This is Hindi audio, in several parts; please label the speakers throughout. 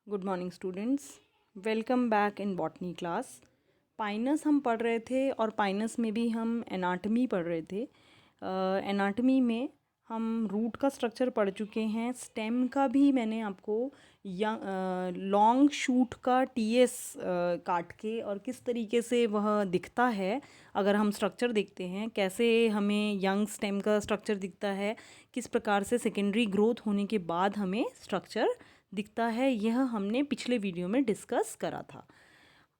Speaker 1: Good morning students, welcome back in botany class. Pinus हम पढ़ रहे थे और पाइनस में भी हम एनाटमी पढ़ रहे थे। एनाटमी में हम रूट का स्ट्रक्चर पढ़ चुके हैं। स्टेम का भी मैंने आपको लॉन्ग शूट का टीएस काट के और किस तरीके से वह दिखता है, अगर हम स्ट्रक्चर देखते हैं कैसे हमें यंग स्टेम का स्ट्रक्चर दिखता है, किस प्रकार से सेकेंडरी ग्रोथ होने के बाद हमें स्ट्रक्चर दिखता है, यह हमने पिछले वीडियो में डिस्कस करा था।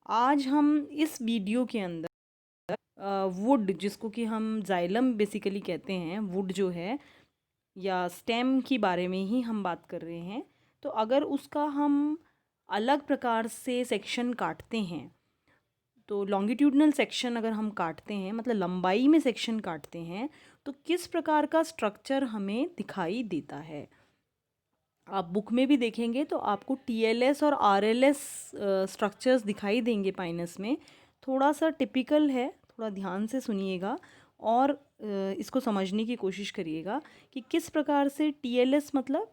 Speaker 1: आज हम इस वीडियो के अंदर वुड, जिसको कि हम जाइलम बेसिकली कहते हैं, वुड जो है या स्टेम के बारे में ही हम बात कर रहे हैं। तो अगर उसका हम अलग प्रकार से सेक्शन काटते हैं, तो लॉन्गिट्यूडनल सेक्शन अगर हम काटते हैं, मतलब लंबाई में सेक्शन काटते हैं, तो किस प्रकार का स्ट्रक्चर हमें दिखाई देता है। आप बुक में भी देखेंगे तो आपको टीएलएस और आरएलएस स्ट्रक्चर्स दिखाई देंगे पाइनस में। थोड़ा सा टिपिकल है, थोड़ा ध्यान से सुनिएगा और इसको समझने की कोशिश करिएगा कि किस प्रकार से टीएलएस मतलब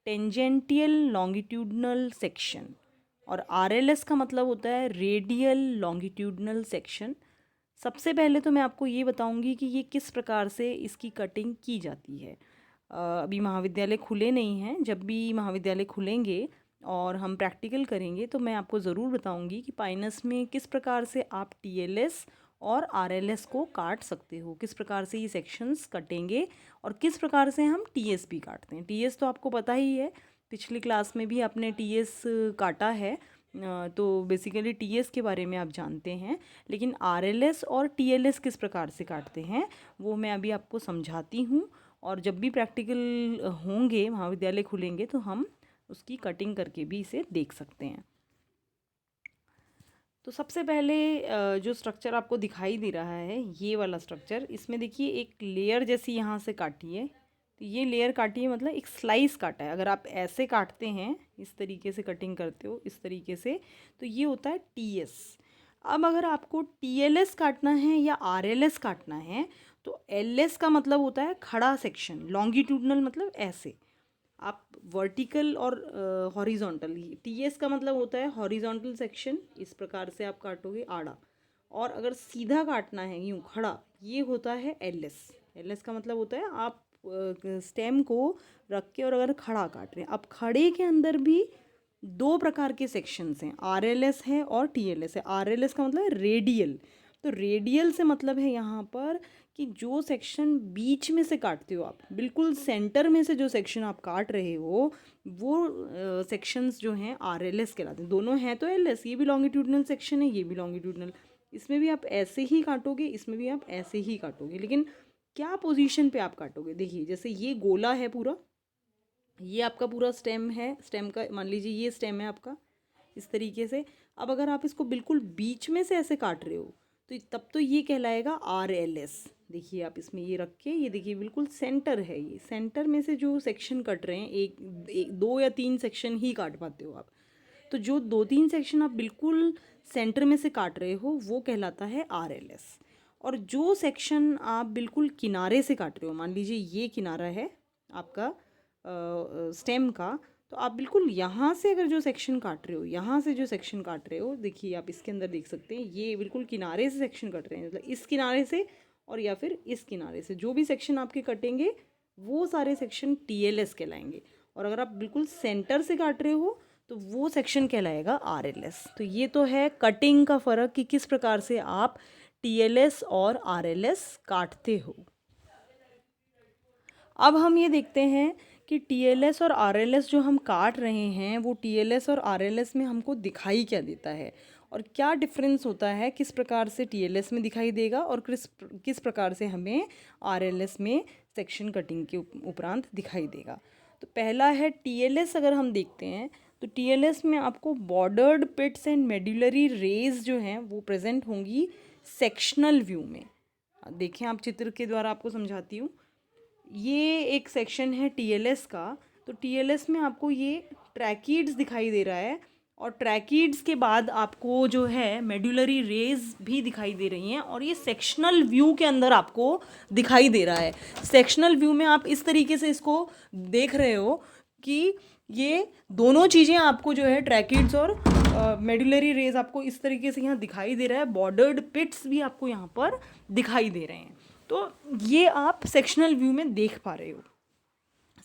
Speaker 1: टेंजेंटियल लॉन्गिट्यूडनल सेक्शन और आरएलएस का मतलब होता है रेडियल लॉन्गिट्यूडनल सेक्शन। सबसे पहले तो मैं आपको ये बताऊंगी कि ये किस प्रकार से इसकी कटिंग की जाती है। अभी महाविद्यालय खुले नहीं हैं। जब भी महाविद्यालय खुलेंगे और हम प्रैक्टिकल करेंगे तो मैं आपको ज़रूर बताऊंगी कि पाइनस में किस प्रकार से आप टीएलएस और आरएलएस को काट सकते हो, किस प्रकार से ये सेक्शंस कटेंगे और किस प्रकार से हम टीएस भी काटते हैं। टीएस तो आपको पता ही है, पिछली क्लास में भी आपने टीएस काटा है, तो बेसिकली टीएस के बारे में आप जानते हैं। लेकिन आरएलएस और टीएलएस किस प्रकार से काटते हैं वो मैं अभी आपको समझाती हूँ, और जब भी प्रैक्टिकल होंगे, महाविद्यालय खुलेंगे, तो हम उसकी कटिंग करके भी इसे देख सकते हैं। तो सबसे पहले जो स्ट्रक्चर आपको दिखाई दे रहा है, ये वाला स्ट्रक्चर, इसमें देखिए एक लेयर जैसी यहाँ से काटी है। तो ये लेयर काटी है मतलब एक स्लाइस काटा है। अगर आप ऐसे काटते हैं, इस तरीके से कटिंग करते हो इस तरीके से, तो ये होता है टीएस। अब अगर आपको टीएलएस काटना है या आरएलएस काटना है, तो एलएस का मतलब होता है खड़ा सेक्शन, लॉन्गिट्यूडनल मतलब ऐसे आप वर्टिकल और हॉरिजॉन्टल। टीएस का मतलब होता है हॉरिजॉन्टल सेक्शन, इस प्रकार से आप काटोगे आड़ा। और अगर सीधा काटना है यूँ खड़ा, ये होता है एलएस। एलएस का मतलब होता है आप स्टेम को रख के और अगर खड़ा काट रहे हैं। अब खड़े के अंदर भी दो प्रकार के सेक्शंस हैं, आरएलएस है और टीएलएस है। आरएलएस का मतलब है रेडियल। तो रेडियल से मतलब है यहाँ पर कि जो सेक्शन बीच में से काटते हो आप, बिल्कुल सेंटर में से जो सेक्शन आप काट रहे हो, वो सेक्शंस जो हैं आरएलएस कहलाते हैं। दोनों हैं तो एलएस, ये भी लॉन्गिट्यूडनल सेक्शन है, ये भी लॉन्गिट्यूडनल। इसमें भी आप ऐसे ही काटोगे, इसमें भी आप ऐसे ही काटोगे, लेकिन क्या पोजीशन पे आप काटोगे। देखिए जैसे ये गोला है पूरा, ये आपका पूरा स्टेम है, स्टेम का मान लीजिए ये स्टेम है आपका इस तरीके से। अब अगर आप इसको बिल्कुल बीच में से ऐसे काट रहे हो, तो तब तो ये कहलाएगा आर एल एस। देखिए आप इसमें ये रख के, ये देखिए बिल्कुल सेंटर है, ये सेंटर में से जो सेक्शन कट रहे हैं, एक दो या तीन सेक्शन ही काट पाते हो आप। तो जो दो तीन सेक्शन आप बिल्कुल सेंटर में से काट रहे हो वो कहलाता है आर एल एस। और जो सेक्शन आप बिल्कुल किनारे से काट रहे हो, मान लीजिए ये किनारा है आपका स्टेम का, तो आप बिल्कुल यहाँ से अगर जो सेक्शन काट रहे हो, यहाँ से जो सेक्शन काट रहे हो, देखिए आप इसके अंदर देख सकते हैं, ये बिल्कुल किनारे से सेक्शन कट रहे हैं, मतलब इस किनारे से और या फिर इस किनारे से जो भी सेक्शन आपके कटेंगे वो सारे सेक्शन टीएलएस कहलाएंगे। और अगर आप बिल्कुल सेंटर से काट रहे हो तो वो सेक्शन कहलाएगा आरएलएस। तो ये तो है कटिंग का फ़र्क कि किस प्रकार से आप टीएलएस और आरएलएस काटते हो। अब हम ये देखते हैं कि टीएलएस और आरएलएस जो हम काट रहे हैं, वो टीएलएस और आरएलएस में हमको दिखाई क्या देता है और क्या डिफरेंस होता है, किस प्रकार से टीएलएस में दिखाई देगा और किस प्रकार से हमें आरएलएस में सेक्शन कटिंग के उपरांत दिखाई देगा। तो पहला है टीएलएस। अगर हम देखते हैं तो टीएलएस में आपको बॉर्डर्ड पिट्स एंड मेडुलरी रेज जो हैं वो प्रेजेंट होंगी सेक्शनल व्यू में। देखें आप, चित्र के द्वारा आपको समझाती हूँ। ये एक सेक्शन है टीएलएस का। तो टीएलएस में आपको ये ट्रैकीड्स दिखाई दे रहा है और ट्रैकीड्स के बाद आपको जो है मेडुलरी रेज भी दिखाई दे रही हैं, और ये सेक्शनल व्यू के अंदर आपको दिखाई दे रहा है। सेक्शनल व्यू में आप इस तरीके से इसको देख रहे हो कि ये दोनों चीज़ें आपको जो है ट्रैकिड्स और मेडुलरी रेज आपको इस तरीके से यहाँ दिखाई दे रहा है। बॉर्डर्ड पिट्स भी आपको यहाँ पर दिखाई दे रहे हैं। तो ये आप सेक्शनल व्यू में देख पा रहे हो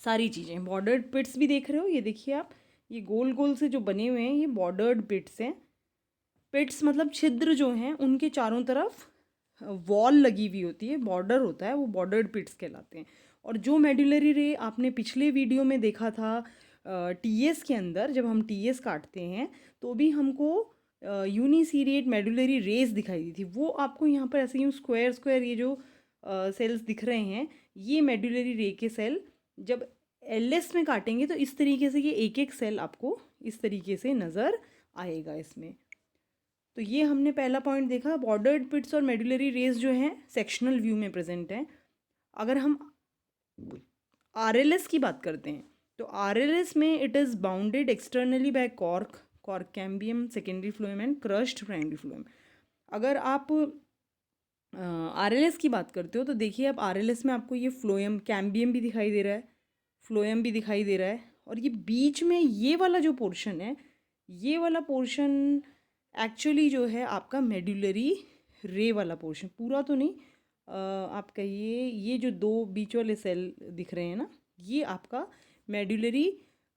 Speaker 1: सारी चीज़ें। बॉर्डर्ड पिट्स भी देख रहे हो, ये देखिए आप, ये गोल गोल से जो बने हुए हैं ये बॉर्डर्ड पिट्स हैं। पिट्स मतलब छिद्र जो हैं उनके चारों तरफ वॉल लगी हुई होती है, बॉर्डर होता है, वो बॉर्डर्ड पिट्स कहलाते हैं। और जो मेडुलरी रे आपने पिछले वीडियो में देखा था टीएस के अंदर, जब हम टीएस काटते हैं तो भी हमको यूनिसीरिएट मेडुलरी रेज दिखाई दी थी। वो आपको यहाँ पर ऐसे यूँ स्क्वायर स्क्वायर ये जो सेल्स दिख रहे हैं, ये मेडुलरी रे के सेल जब एलएस में काटेंगे तो इस तरीके से ये एक एक सेल आपको इस तरीके से नज़र आएगा इसमें। तो ये हमने पहला पॉइंट देखा, बॉर्डर्ड पिट्स और मेडुलरी रेज जो हैं सेक्शनल व्यू में प्रेजेंट हैं। अगर हम आरएलएस की बात करते हैं तो आरएलएस में it is bounded externally by cork cambium secondary phloem and crushed primary phloem. अगर आप आरएलएस की बात करते हो तो देखिए आप आरएलएस में आपको ये फ्लोएम कैम्बियम भी दिखाई दे रहा है, फ्लोएम भी दिखाई दे रहा है, और ये बीच में ये वाला जो पोर्शन है, ये वाला पोर्शन एक्चुअली जो है आपका मेडुलरी रे वाला पोर्शन, पूरा तो नहीं, आप कहिए ये जो दो बीच वाले सेल दिख रहे हैं ना, ये आपका मेडुलरी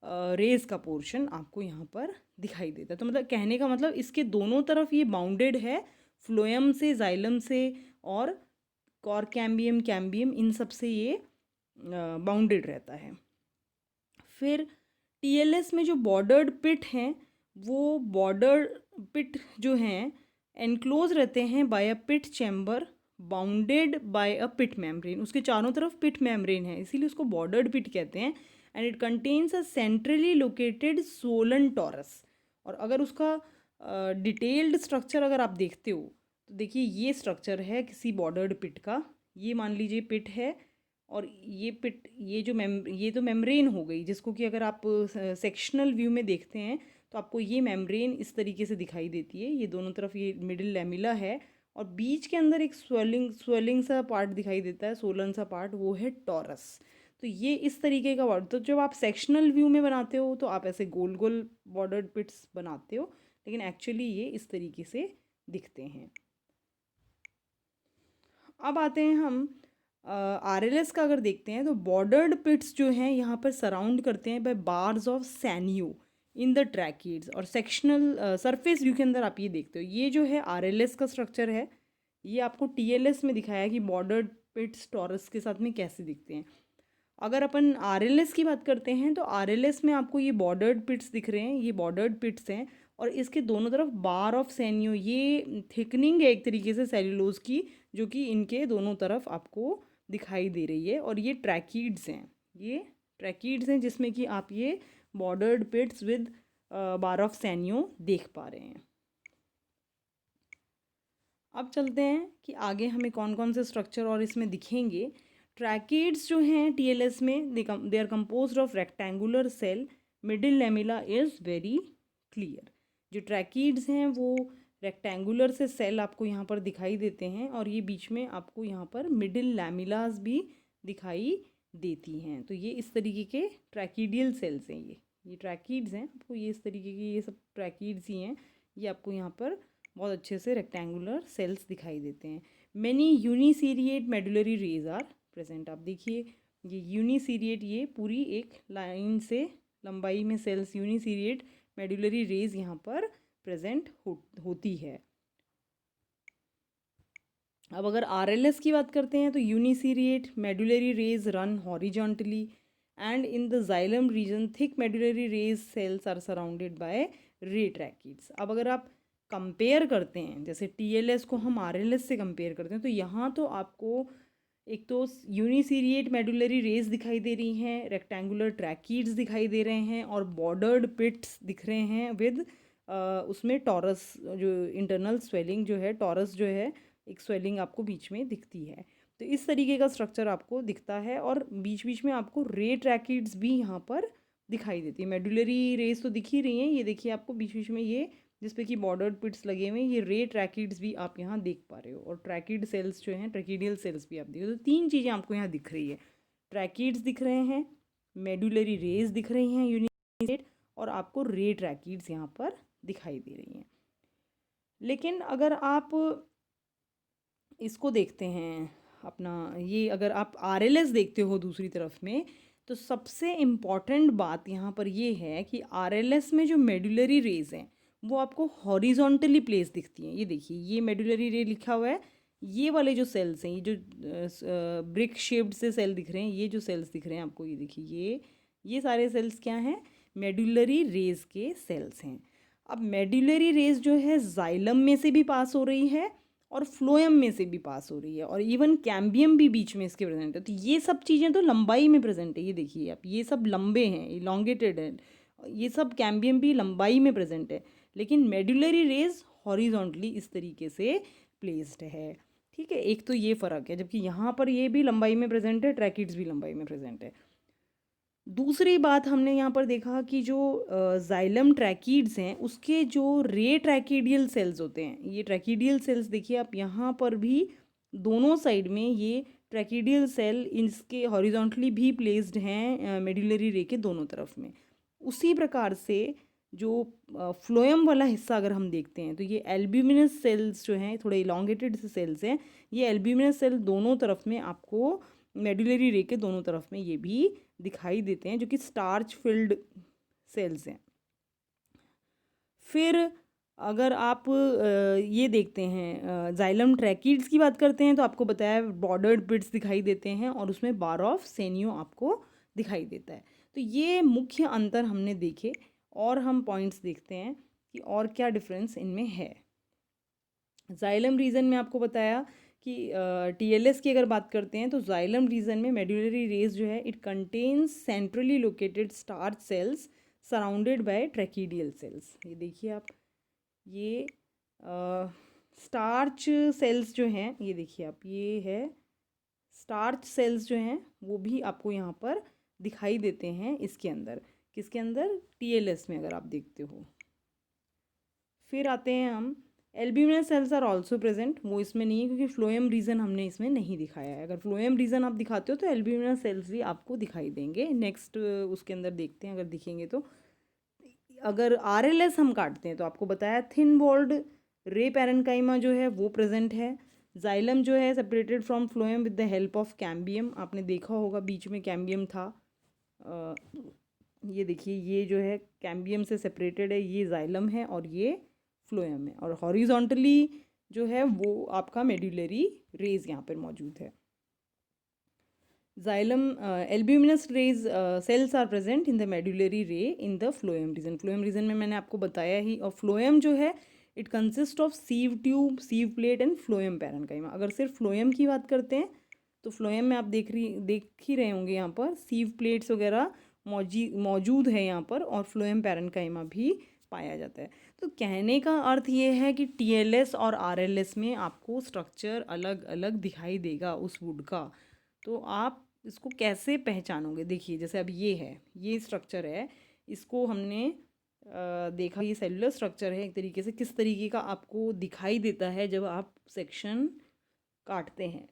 Speaker 1: रेज का पोर्शन आपको यहाँ पर दिखाई देता है। तो मतलब कहने का मतलब इसके दोनों तरफ ये बाउंडेड है फ्लोएम से, जाइलम से और कॉर कैम्बियम कैम्बियम, इन सब से ये बाउंडेड रहता है। फिर टीएलएस में जो बॉर्डर्ड पिट हैं, वो बॉर्डर पिट जो हैं एनक्लोज रहते हैं by a pit chamber bounded by a pit membrane. उसके चारों तरफ पिट मेम्ब्रेन है, इसीलिए उसको बॉर्डर्ड पिट कहते हैं। And it contains a centrally located Solan taurus. और अगर उसका डिटेल्ड स्ट्रक्चर अगर आप देखते हो तो देखिए ये स्ट्रक्चर है किसी बॉर्डर्ड पिट का। ये मान लीजिए पिट है, और ये पिट, ये जो ये तो मेम्ब्रेन हो गई, जिसको कि अगर आप सेक्शनल व्यू में देखते हैं तो आपको ये मेम्ब्रेन इस तरीके से दिखाई देती है। ये दोनों तरफ ये मिडिल लैमिला है, और बीच के अंदर एक स्वेलिंग सा पार्ट दिखाई देता है, सोलन सा पार्ट, वो है टॉरस। तो ये इस तरीके का वर्ड, तो जब आप सेक्शनल व्यू में बनाते हो तो आप ऐसे गोल गोल बॉर्डर्ड पिट्स बनाते हो, लेकिन एक्चुअली ये इस तरीके से दिखते हैं। अब आते हैं हम आरएलएस का अगर देखते हैं तो बॉर्डर्ड पिट्स जो हैं यहाँ पर सराउंड करते हैं by bars of Sanio in the tracheids. और सेक्शनल सरफेस व्यू के अंदर आप ये देखते हो, ये जो है आरएलएस का स्ट्रक्चर है, ये आपको टीएलएस में दिखाया है कि बॉर्डर्ड पिट्स टॉरस के साथ में कैसे दिखते हैं। अगर अपन आरएलएस की बात करते हैं तो आरएलएस में आपको ये बॉर्डर्ड पिट्स दिख रहे हैं, ये बॉर्डर्ड पिट्स हैं, और इसके दोनों तरफ बार ऑफ सैनियो, ये थिकनिंग है एक तरीके से सेल्यूलोज की, जो कि इनके दोनों तरफ आपको दिखाई दे रही है। और ये ट्रैकीड्स हैं, ये ट्रैकीड्स हैं जिसमें कि आप ये बॉर्डर्ड पिट्स विद बार ऑफ सैनियो देख पा रहे हैं। अब चलते हैं कि आगे हमें कौन कौन से स्ट्रक्चर और इसमें दिखेंगे। ट्रैकीड्स जो हैं टीएलएस में they are composed of rectangular cell, middle lamella is very clear. जो ट्रैकीड्स हैं वो रेक्टेंगुलर से सेल आपको यहाँ पर दिखाई देते हैं, और ये बीच में आपको यहाँ पर मिडिल लैमिलास भी दिखाई देती हैं। तो ये इस तरीके के ट्रैकीडियल सेल्स हैं, ये ट्रैकीड्स हैं, आपको ये इस तरीके की ये सब ट्रैकीड्स ही हैं। ये आपको यहाँ पर बहुत अच्छे से रेक्टेंगुलर सेल्स दिखाई देते हैं। Many uniseriate medullary rays are present. आप देखिए ये यूनिसीरिएट, ये पूरी एक लाइन से लंबाई में सेल्स यूनिसीरिएट मेडुलरी रेज यहाँ पर प्रेजेंट होती है। अब अगर आरएलएस की बात करते हैं तो uniseriate medullary rays run horizontally and in the xylem region thick medullary rays cells are surrounded by ray tracheids. अब अगर आप कंपेयर करते हैं, जैसे टीएलएस को हम आरएलएस से कंपेयर करते हैं, तो यहाँ तो आपको एक तो यूनिसीरिएट मेडुलरी रेज दिखाई दे रही हैं, रेक्टेंगुलर ट्रैकीड्स दिखाई दे रहे हैं, और बॉर्डर्ड पिट्स दिख रहे हैं विद उसमें टॉरस, जो इंटरनल स्वेलिंग जो है, टॉरस जो है, एक स्वेलिंग आपको बीच में दिखती है। तो इस तरीके का स्ट्रक्चर आपको दिखता है, और बीच बीच में आपको रे ट्रैकिड्स भी यहाँ पर दिखाई देती है। मेडुलरी रेज तो दिख ही रही हैं, ये देखिए आपको बीच बीच में ये जिस पे कि बॉर्डर्ड पिट्स लगे हुए हैं, ये रे ट्रैकिड्स भी आप यहाँ देख पा रहे हो, और ट्रैकिड सेल्स जो हैं, ट्रैकिडियल सेल्स भी आप देख रहे हो। तो तीन चीज़ें आपको यहाँ दिख रही है, ट्रैकिड्स दिख रहे हैं, मेडुलरी रेज दिख रही हैं और आपको रे ट्रैकीड्स यहाँ पर दिखाई दे रही हैं। लेकिन अगर आप इसको देखते हैं अपना, ये अगर आप आरएलएस देखते हो दूसरी तरफ में, तो सबसे इम्पॉर्टेंट बात यहाँ पर ये है कि आरएलएस में जो मेडुलरी रेज हैं वो आपको हॉरिजॉन्टली प्लेस दिखती हैं। ये देखिए, ये मेडुलरी रे लिखा हुआ है, ये वाले जो सेल्स हैं, ये जो ब्रिक शेप्ड से सेल दिख रहे हैं, ये जो सेल्स दिख रहे हैं आपको, ये देखिए, ये सारे सेल्स क्या हैं? मेडुलरी रेज के सेल्स हैं। अब मेडुलरी रेज जो है जाइलम में से भी पास हो रही है और फ्लोएम में से भी पास हो रही है, और इवन कैम्बियम भी बीच में इसके प्रेजेंट है। तो ये सब चीज़ें तो लंबाई में प्रेजेंट है। ये देखिए आप, ये सब लंबे हैं, इलोंगेटेड है, ये सब कैम्बियम भी लंबाई में प्रेजेंट है, लेकिन मेडुलरी रेज हॉरिजॉन्टली इस तरीके से प्लेस्ड है। ठीक है, एक तो ये फ़र्क है, जबकि यहाँ पर ये भी लंबाई में प्रेजेंट है, ट्रैकिड्स भी लंबाई में प्रेजेंट है। दूसरी बात हमने यहाँ पर देखा कि जो जाइलम ट्रैकीड्स हैं उसके जो रे ट्रैकीडियल सेल्स होते हैं, ये ट्रैकीडियल सेल्स देखिए आप, यहाँ पर भी दोनों साइड में ये ट्रैकीडियल सेल इसके हॉरिजॉन्टली भी प्लेस्ड हैं मेडुलरी रे के दोनों तरफ में। उसी प्रकार से जो फ्लोएम वाला हिस्सा अगर हम देखते हैं, तो ये एल्ब्यूमिनस सेल्स जो हैं, थोड़े इलोंगेटेड से सेल्स हैं, ये एल्ब्यूमिनस सेल दोनों तरफ में आपको मेडुलरी रे के दोनों तरफ में ये भी दिखाई देते हैं, जो कि स्टार्च फिल्ड सेल्स हैं। फिर अगर आप ये देखते हैं, जाइलम ट्रैकीड्स की बात करते हैं, तो आपको बताया बॉर्डर्ड बिट्स दिखाई देते हैं और उसमें बार ऑफ सेनियो आपको दिखाई देता है। तो ये मुख्य अंतर हमने देखे, और हम पॉइंट्स देखते हैं कि और क्या डिफरेंस इनमें है। जाइलम रीजन में आपको बताया कि टीएलएस की अगर बात करते हैं, तो जाइलम रीजन में मेडुलरी रेज जो है, it contains centrally located starch cells surrounded by tracheidal cells. ये देखिए आप, ये स्टार्च सेल्स जो हैं, ये देखिए आप, ये है स्टार्च सेल्स जो हैं, वो भी आपको यहाँ पर दिखाई देते हैं इसके अंदर। किसके अंदर? टीएलएस में, अगर आप देखते हो। फिर आते हैं हम, albuminous cells are also present, वो इसमें नहीं है क्योंकि फ्लोएम रीजन हमने इसमें नहीं दिखाया है। अगर फ्लोएम रीजन आप दिखाते हो तो एल्ब्यूमिनस सेल्स भी आपको दिखाई देंगे। नेक्स्ट उसके अंदर देखते हैं, अगर दिखेंगे तो। अगर आरएलएस हम काटते हैं, तो आपको बताया थिन वॉल्ड रे पैरेन्काइमा जो है वो प्रेजेंट है। जाइलम जो है separated from phloem with the help of cambium, आपने देखा होगा बीच में कैम्बियम था। ये देखिए, ये जो है कैम्बियम से सेपरेटेड है, ये जाइलम है और ये फ्लोएम है, और हॉरिजॉन्टली जो है वो आपका मेडुलरी रेज यहाँ पर मौजूद है। Xylem albuminous rays cells are present in the medullary ray in the phloem region. Phloem region में मैंने आपको बताया ही, और फ्लोएम जो है it consist of sieve tube, sieve plate and phloem parenchyma. अगर सिर्फ फ्लोएम की बात करते हैं, तो फ्लोएम में आप देख ही रहे होंगे यहाँ पर सीव प्लेट्स वगैरह मौजूद है यहाँ पर, और फ्लोएम पैरेन्काइमा भी पाया जाता है। तो कहने का अर्थ ये है कि टीएलएस और आरएलएस में आपको स्ट्रक्चर अलग अलग दिखाई देगा उस वुड का। तो आप इसको कैसे पहचानोगे? देखिए, जैसे अब ये है, ये स्ट्रक्चर है, इसको हमने देखा, ये सेलुलर स्ट्रक्चर है एक तरीके से। किस तरीके का आपको दिखाई देता है जब आप सेक्शन काटते हैं?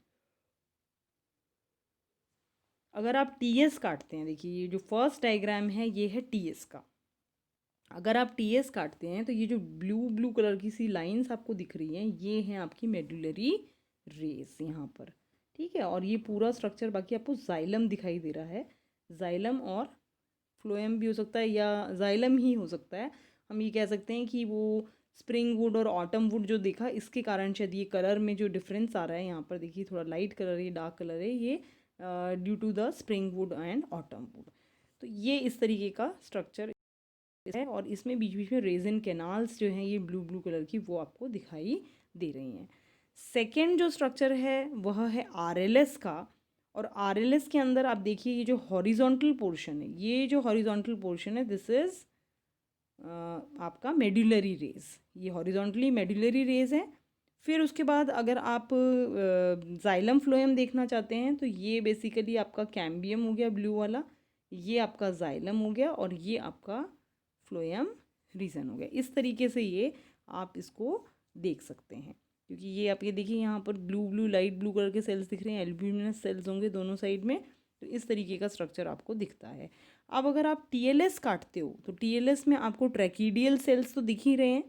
Speaker 1: अगर आप टीएस काटते हैं, देखिए ये जो फर्स्ट डायग्राम है ये है टीएस का। अगर आप टीएस काटते हैं, तो ये जो ब्लू ब्लू कलर की सी लाइंस आपको दिख रही हैं, ये हैं आपकी मेडुलरी रेस यहाँ पर। ठीक है, और ये पूरा स्ट्रक्चर बाकी आपको जाइलम दिखाई दे रहा है। जाइलम और फ्लोएम भी हो सकता है, या जाइलम ही हो सकता है। हम ये कह सकते हैं कि वो स्प्रिंग वुड और ऑटम वुड जो देखा, इसके कारण शायद ये कलर में जो डिफरेंस आ रहा है यहाँ पर, देखिए थोड़ा लाइट कलर है, डार्क कलर है, ये due to the spring wood and autumn wood. तो ये इस तरीके का स्ट्रक्चर है, और इसमें बीच बीच में रेजिन कैनाल्स जो हैं, ये ब्लू ब्लू कलर की, वो आपको दिखाई दे रही हैं। सेकेंड जो स्ट्रक्चर है वह है आरएलएस का, और आरएलएस के अंदर आप देखिए ये जो हॉरिजॉन्टल पोर्शन है, ये जो हॉरिजॉन्टल पोर्शन है, दिस इज आपका मेडुलरी रेज, ये हॉरिजॉन्टली मेडुलरी रेज है। फिर उसके बाद अगर आप जाइलम फ्लोएम देखना चाहते हैं, तो ये बेसिकली आपका कैम्बियम हो गया ब्लू वाला, ये आपका जाइलम हो गया, और ये आपका फ्लोएम रीजन हो गया। इस तरीके से ये आप इसको देख सकते हैं, क्योंकि ये आप ये देखिए यहाँ पर blue blue light blue colour के सेल्स दिख रहे हैं, एल्ब्यूमिनस सेल्स होंगे दोनों साइड में, तो इस तरीके का स्ट्रक्चर आपको दिखता है। अब अगर आप टीएलएस काटते हो तो टीएलएस में आपको ट्रैकीडियल सेल्स तो दिख ही रहे हैं।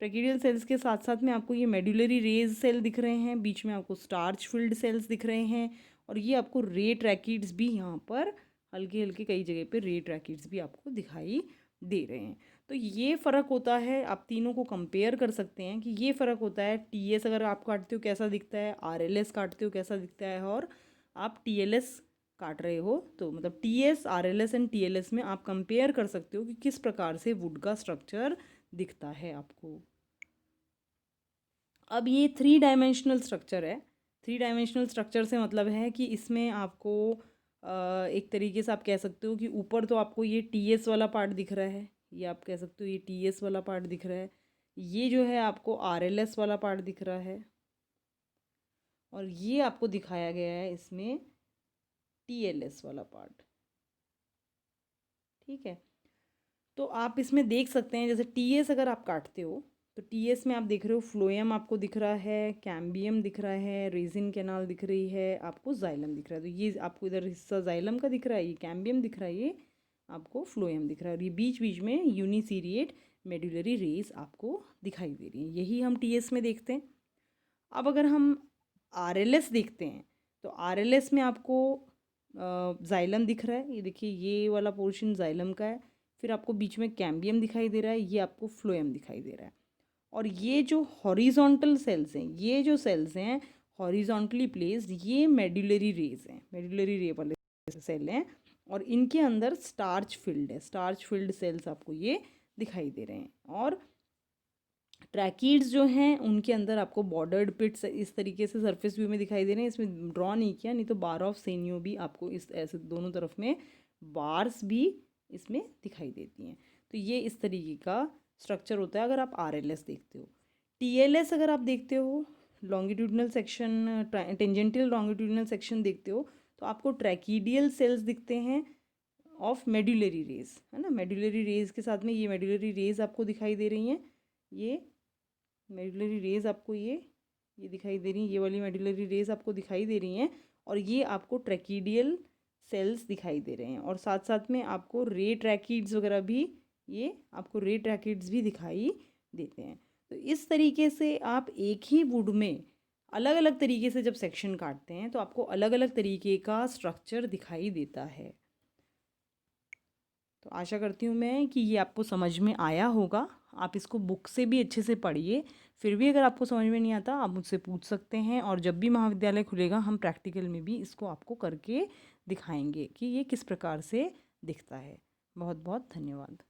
Speaker 1: ट्रैकीडियल सेल्स के साथ साथ में आपको ये मेडुलरी रेज सेल दिख रहे हैं, बीच में आपको स्टार्च फिल्ड सेल्स दिख रहे हैं, और ये आपको रे ट्रैकिड्स भी यहाँ पर हल्के हल्के कई जगह पे रे ट्रैकिड्स भी आपको दिखाई दे रहे हैं। तो ये फ़र्क होता है, आप तीनों को कंपेयर कर सकते हैं कि ये फ़र्क होता है टीएस अगर आप काटते हो कैसा दिखता है, आरएलएस काटते हो कैसा दिखता है, और आप टीएलएस काट रहे हो तो मतलब टीएस, आरएलएस एंड टीएलएस में आप कंपेयर कर सकते हो कि किस प्रकार से वुड का स्ट्रक्चर दिखता है आपको। अब ये 3 डायमेंशनल स्ट्रक्चर है। 3 डायमेंशनल स्ट्रक्चर से मतलब है कि इसमें आपको एक तरीके से आप कह सकते हो कि ऊपर तो आपको ये टीएस वाला पार्ट दिख रहा है, ये आप कह सकते हो ये टीएस वाला पार्ट दिख रहा है, ये जो है आपको आरएलएस वाला पार्ट दिख रहा है, और ये आपको दिखाया गया है इसमें टीएलएस वाला पार्ट। ठीक है, तो आप इसमें देख सकते हैं जैसे टीएस अगर आप काटते हो तो टीएस में आप देख रहे हो फ्लोएम आपको दिख रहा है, कैम्बियम दिख रहा है, रेजिन कैनाल दिख रही है, आपको जाइलम दिख रहा है। तो ये आपको इधर हिस्सा जाइलम का दिख रहा है, ये कैम्बियम दिख रहा है, ये आपको फ्लोएम दिख रहा है, और ये बीच बीच में यूनिसीरिएट मेडुलरी रेज आपको दिखाई दे रही है। यही हम टीएस में देखते हैं। अब अगर हम आरएलएस देखते हैं तो आरएलएस में आपको जाइलम दिख रहा है, ये देखिए ये वाला पोर्शन जाइलम का है, फिर आपको बीच में कैम्बियम दिखाई दे रहा है, ये आपको फ्लोएम दिखाई दे रहा है, और ये जो हॉरिजॉन्टल सेल्स हैं, ये जो सेल्स हैं हॉरिजॉन्टली प्लेस्ड, ये मेडुलरी रेज हैं, मेडुलरी रे वाले सेल हैं, और इनके अंदर स्टार्च फिल्ड है, स्टार्च फिल्ड सेल्स आपको ये दिखाई दे रहे हैं। और ट्रैकीड्स जो हैं उनके अंदर आपको बॉर्डर्ड पिट्स इस तरीके से सरफेस व्यू में दिखाई दे रहे हैं। इसमें ड्रॉ नहीं किया, नहीं तो बार ऑफ सेनियो भी आपको इस ऐसे दोनों तरफ में बार्स भी इसमें दिखाई देती हैं। तो ये इस तरीके का स्ट्रक्चर होता है अगर आप आरएलएस देखते हो। टीएलएस अगर आप देखते हो, longitudinal section, tangential longitudinal section देखते हो, तो आपको ट्रैकीडियल सेल्स दिखते हैं ऑफ मेडुलरी रेज, है ना। मेडुलरी रेज के साथ में ये मेडुलरी रेज आपको दिखाई दे रही हैं, ये मेडुलरी रेज आपको ये दिखाई दे रही हैं, ये वाली मेडुलरी रेज आपको दिखाई दे रही हैं, और ये आपको ट्रैकीडियल सेल्स दिखाई दे रहे हैं, और साथ साथ में आपको रे ट्रैकिड्स वगैरह भी, ये आपको रे ट्रैकिड्स भी दिखाई देते हैं। तो इस तरीके से आप एक ही वुड में अलग अलग तरीके से जब सेक्शन काटते हैं तो आपको अलग अलग तरीके का स्ट्रक्चर दिखाई देता है। तो आशा करती हूँ मैं कि ये आपको समझ में आया होगा। आप इसको बुक से भी अच्छे से पढ़िए, फिर भी अगर आपको समझ में नहीं आता आप मुझसे पूछ सकते हैं, और जब भी महाविद्यालय खुलेगा हम प्रैक्टिकल में भी इसको आपको करके दिखाएंगे कि ये किस प्रकार से दिखता है। बहुत बहुत धन्यवाद।